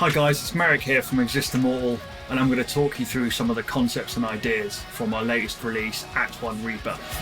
Hi guys, it's Meyrick here from Immortal, and I'm going to talk you through some of the concepts and ideas from our latest release, Act 1 Rebirth.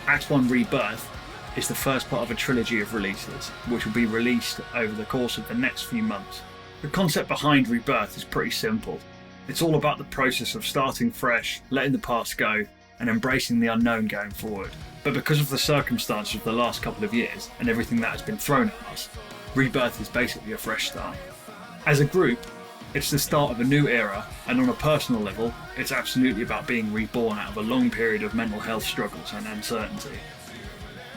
Act 1 Rebirth is the first part of a trilogy of releases, which will be released over the course of the next few months. The concept behind Rebirth is pretty simple. It's all about the process of starting fresh, letting the past go, and embracing the unknown going forward. But because of the circumstances of the last couple of years, and everything that has been thrown at us, Rebirth is basically a fresh start. As a group, it's the start of a new era, and on a personal level, it's absolutely about being reborn out of a long period of mental health struggles and uncertainty.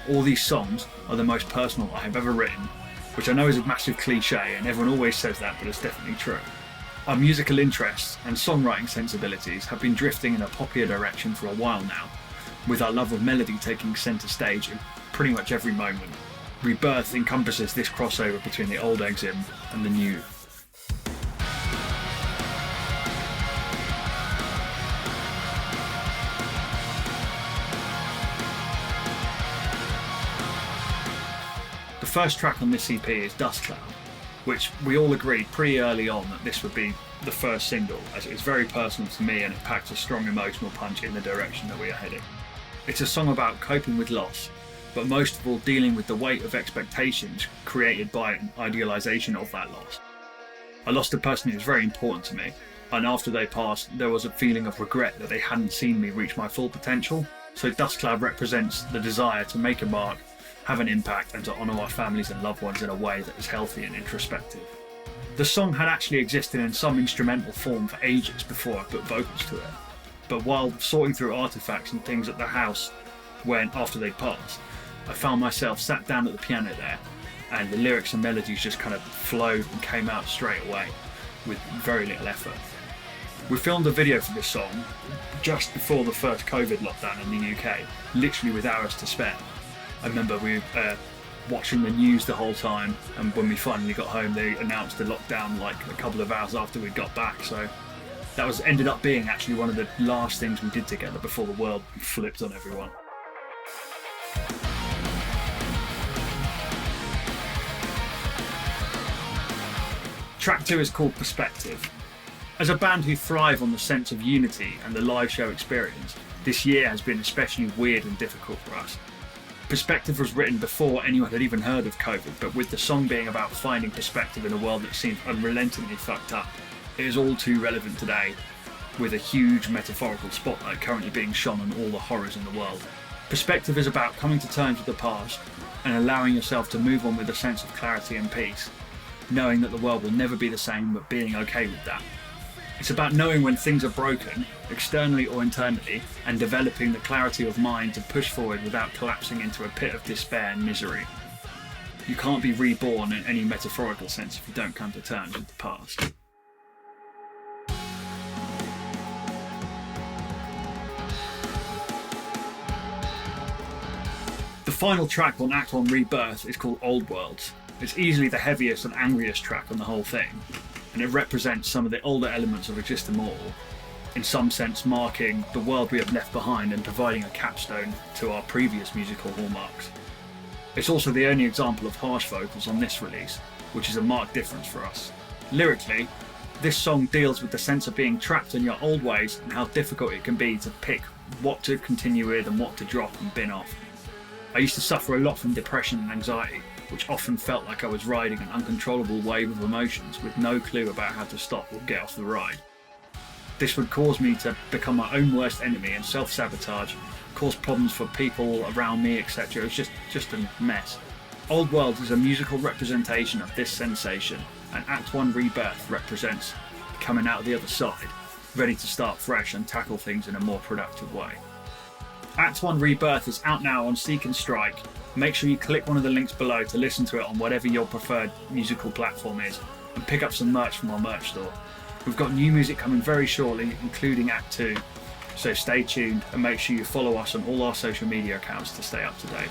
All these songs are the most personal I have ever written, which I know is a massive cliche and everyone always says that, but it's definitely true. Our musical interests and songwriting sensibilities have been drifting in a poppier direction for a while now, with our love of melody taking centre stage in pretty much every moment. Rebirth encompasses this crossover between the old exim and the new. The first track on this EP is Dust Cloud, which we all agreed pretty early on that this would be the first single, as it was very personal to me and it packed a strong emotional punch in the direction that we are heading. It's a song about coping with loss, but most of all dealing with the weight of expectations created by an idealisation of that loss. I lost a person who was very important to me, and after they passed there was a feeling of regret that they hadn't seen me reach my full potential, so Dust Cloud represents the desire to make a mark, have an impact, and to honour our families and loved ones in a way that is healthy and introspective. The song had actually existed in some instrumental form for ages before I put vocals to it, but while sorting through artefacts and things at the house after they'd passed, I found myself sat down at the piano there, and the lyrics and melodies just kind of flowed and came out straight away with very little effort. We filmed a video for this song just before the first COVID lockdown in the UK, literally with hours to spare. I remember we were watching the news the whole time, and when we finally got home they announced the lockdown like a couple of hours after we got back, so that ended up being actually one of the last things we did together before the world flipped on everyone. Track 2 is called Perspective. As a band who thrive on the sense of unity and the live show experience, this year has been especially weird and difficult for us. Perspective was written before anyone had even heard of COVID, but with the song being about finding perspective in a world that seems unrelentingly fucked up, it is all too relevant today, with a huge metaphorical spotlight currently being shone on all the horrors in the world. Perspective is about coming to terms with the past and allowing yourself to move on with a sense of clarity and peace, knowing that the world will never be the same, but being okay with that. It's about knowing when things are broken, externally or internally, and developing the clarity of mind to push forward without collapsing into a pit of despair and misery. You can't be reborn in any metaphorical sense if you don't come to terms with the past. The final track on Act 1 Rebirth is called Old Worlds. It's easily the heaviest and angriest track on the whole thing, and it represents some of the older elements of Immortal, in some sense marking the world we have left behind and providing a capstone to our previous musical hallmarks. It's also the only example of harsh vocals on this release, which is a marked difference for us. Lyrically, this song deals with the sense of being trapped in your old ways and how difficult it can be to pick what to continue with and what to drop and bin off. I used to suffer a lot from depression and anxiety, which often felt like I was riding an uncontrollable wave of emotions with no clue about how to stop or get off the ride. This would cause me to become my own worst enemy and self-sabotage, cause problems for people around me, etc. It was just a mess. Old Worlds is a musical representation of this sensation, and Act 1 Rebirth represents coming out of the other side, ready to start fresh and tackle things in a more productive way. Act 1 Rebirth is out now on Seek and Strike. Make sure you click one of the links below to listen to it on whatever your preferred musical platform is, and pick up some merch from our merch store. We've got new music coming very shortly, including Act 2, so stay tuned and make sure you follow us on all our social media accounts to stay up to date.